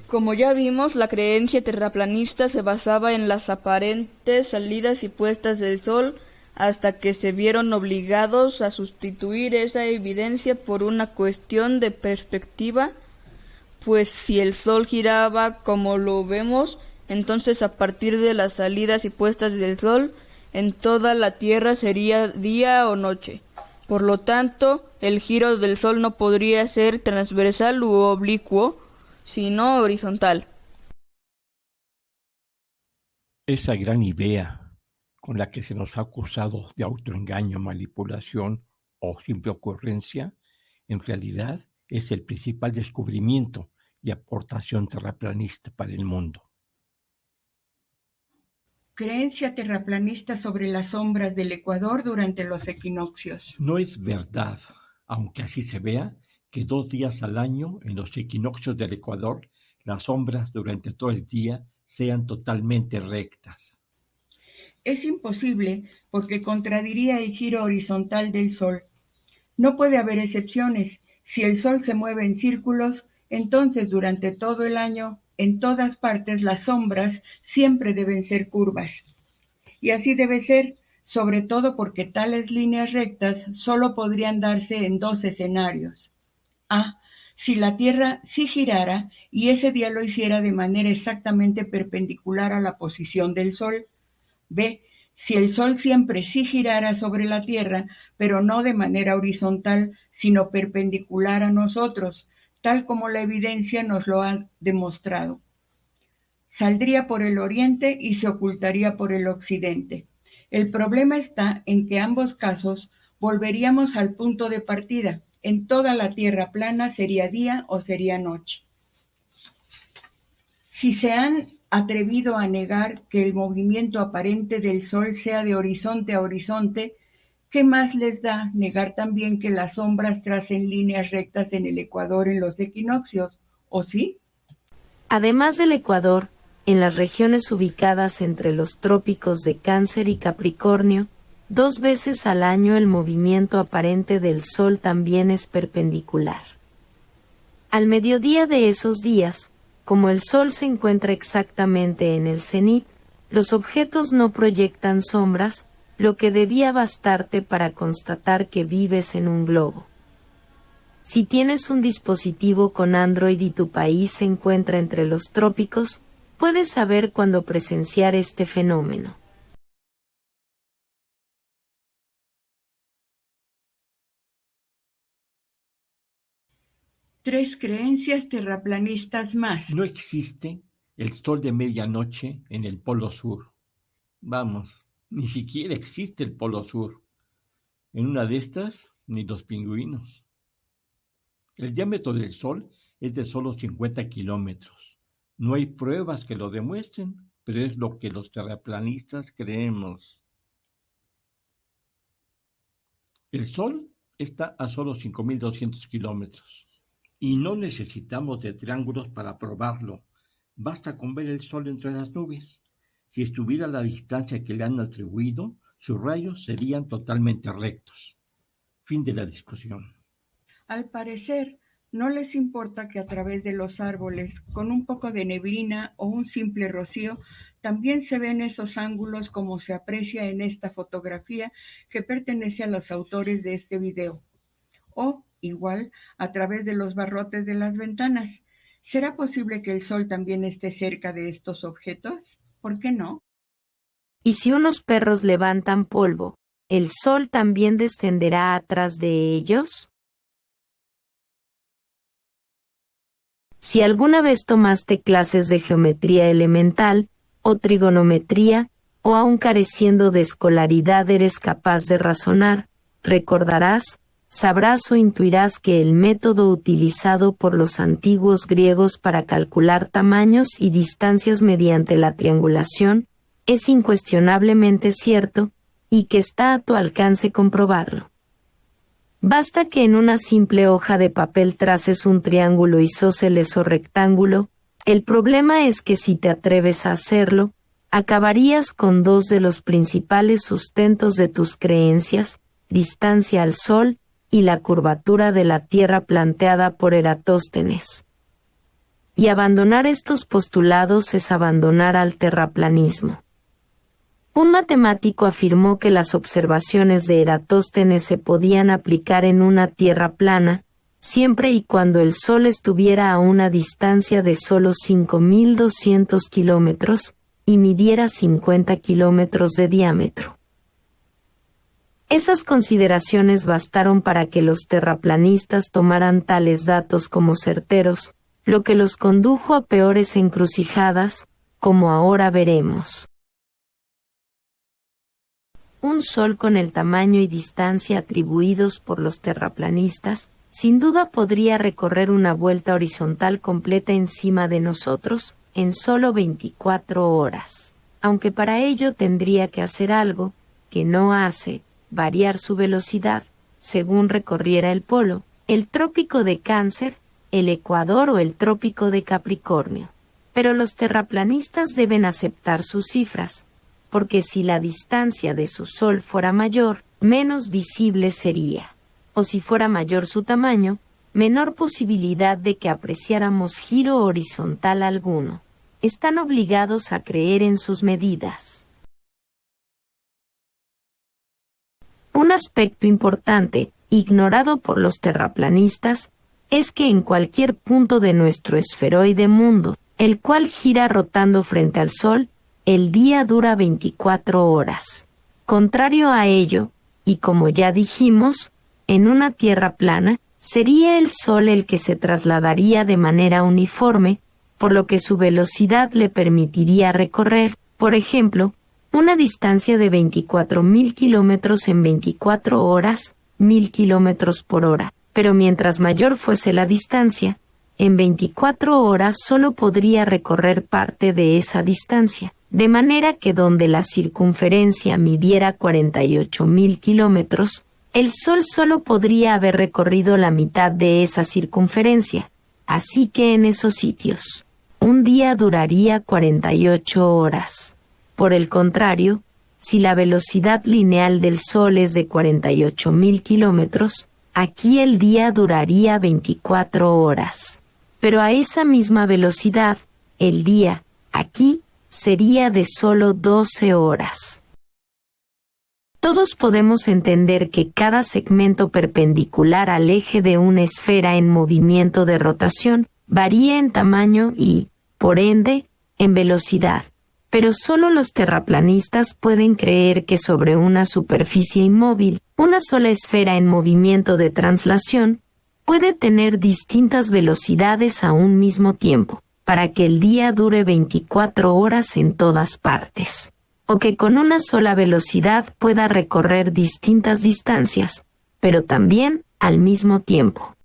Como ya vimos, la creencia terraplanista se basaba en las aparentes salidas y puestas del Sol hasta que se vieron obligados a sustituir esa evidencia por una cuestión de perspectiva, pues si el Sol giraba como lo vemos, entonces a partir de las salidas y puestas del Sol, en toda la Tierra sería día o noche. Por lo tanto, el giro del Sol no podría ser transversal u oblicuo, sino horizontal. Esa gran idea con la que se nos ha acusado de autoengaño, manipulación o simple ocurrencia, en realidad es el principal descubrimiento y aportación terraplanista para el mundo. Creencia terraplanista sobre las sombras del Ecuador durante los equinoccios. No es verdad, aunque así se vea, que 2 días al año en los equinoccios del Ecuador las sombras durante todo el día sean totalmente rectas. Es imposible porque contradiría el giro horizontal del Sol. No puede haber excepciones. Si el Sol se mueve en círculos, entonces durante todo el año, en todas partes las sombras siempre deben ser curvas. Y así debe ser, sobre todo porque tales líneas rectas solo podrían darse en 2 escenarios. A. Si la Tierra sí girara y ese día lo hiciera de manera exactamente perpendicular a la posición del Sol. B. Si el Sol siempre sí girara sobre la Tierra, pero no de manera horizontal, sino perpendicular a nosotros, tal como la evidencia nos lo ha demostrado. Saldría por el oriente y se ocultaría por el occidente. El problema está en que ambos casos volveríamos al punto de partida. En toda la Tierra plana sería día o sería noche. Si se han atrevido a negar que el movimiento aparente del Sol sea de horizonte a horizonte, ¿qué más les da negar también que las sombras tracen líneas rectas en el Ecuador en los equinoccios? ¿O sí? Además del Ecuador, en las regiones ubicadas entre los trópicos de Cáncer y Capricornio, 2 veces al año el movimiento aparente del Sol también es perpendicular. Al mediodía de esos días, como el Sol se encuentra exactamente en el cenit, los objetos no proyectan sombras, lo que debía bastarte para constatar que vives en un globo. Si tienes un dispositivo con Android y tu país se encuentra entre los trópicos, puedes saber cuándo presenciar este fenómeno. Tres creencias terraplanistas más. No existe el sol de medianoche en el Polo Sur. Vamos, ni siquiera existe el Polo Sur. En una de estas, ni los pingüinos. El diámetro del Sol es de solo 50 kilómetros. No hay pruebas que lo demuestren, pero es lo que los terraplanistas creemos. El Sol está a solo 5.200 kilómetros. Y no necesitamos de triángulos para probarlo. Basta con ver el Sol entre las nubes. Si estuviera a la distancia que le han atribuido, sus rayos serían totalmente rectos. Fin de la discusión. Al parecer, no les importa que a través de los árboles, con un poco de neblina o un simple rocío, también se ven esos ángulos como se aprecia en esta fotografía que pertenece a los autores de este video. O, igual, a través de los barrotes de las ventanas. ¿Será posible que el Sol también esté cerca de estos objetos? ¿Por qué no? Y si unos perros levantan polvo, ¿el Sol también descenderá atrás de ellos? Si alguna vez tomaste clases de geometría elemental, o trigonometría, o aun careciendo de escolaridad eres capaz de razonar, recordarás, sabrás o intuirás que el método utilizado por los antiguos griegos para calcular tamaños y distancias mediante la triangulación es incuestionablemente cierto, y que está a tu alcance comprobarlo. Basta que en una simple hoja de papel traces un triángulo isósceles o rectángulo. El problema es que si te atreves a hacerlo, acabarías con 2 de los principales sustentos de tus creencias, distancia al Sol y la curvatura de la Tierra planteada por Eratóstenes. y abandonar estos postulados es abandonar al terraplanismo. Un matemático afirmó que las observaciones de Eratóstenes se podían aplicar en una Tierra plana, siempre y cuando el Sol estuviera a una distancia de solo 5.200 kilómetros y midiera 50 kilómetros de diámetro. Esas consideraciones bastaron para que los terraplanistas tomaran tales datos como certeros, lo que los condujo a peores encrucijadas, como ahora veremos. Un Sol con el tamaño y distancia atribuidos por los terraplanistas, sin duda podría recorrer una vuelta horizontal completa encima de nosotros, en solo 24 horas, aunque para ello tendría que hacer algo, que no hace, variar su velocidad, según recorriera el polo, el trópico de Cáncer, el Ecuador o el trópico de Capricornio. Pero los terraplanistas deben aceptar sus cifras, porque si la distancia de su Sol fuera mayor, menos visible sería, o si fuera mayor su tamaño, menor posibilidad de que apreciáramos giro horizontal alguno. Están obligados a creer en sus medidas. Un aspecto importante, ignorado por los terraplanistas, es que en cualquier punto de nuestro esferoide mundo, el cual gira rotando frente al Sol, el día dura 24 horas. Contrario a ello, y como ya dijimos, en una Tierra plana, sería el Sol el que se trasladaría de manera uniforme, por lo que su velocidad le permitiría recorrer, por ejemplo, una distancia de 24.000 kilómetros en 24 horas, 1.000 kilómetros por hora. Pero mientras mayor fuese la distancia, en 24 horas solo podría recorrer parte de esa distancia, de manera que donde la circunferencia midiera 48.000 kilómetros, el Sol solo podría haber recorrido la mitad de esa circunferencia, así que en esos sitios, un día duraría 48 horas. Por el contrario, si la velocidad lineal del Sol es de 48.000 kilómetros, aquí el día duraría 24 horas. Pero a esa misma velocidad, el día, aquí, sería de solo 12 horas. Todos podemos entender que cada segmento perpendicular al eje de una esfera en movimiento de rotación varía en tamaño y, por ende, en velocidad. Pero solo los terraplanistas pueden creer que sobre una superficie inmóvil, una sola esfera en movimiento de translación puede tener distintas velocidades a un mismo tiempo, para que el día dure 24 horas en todas partes, o que con una sola velocidad pueda recorrer distintas distancias, pero también al mismo tiempo.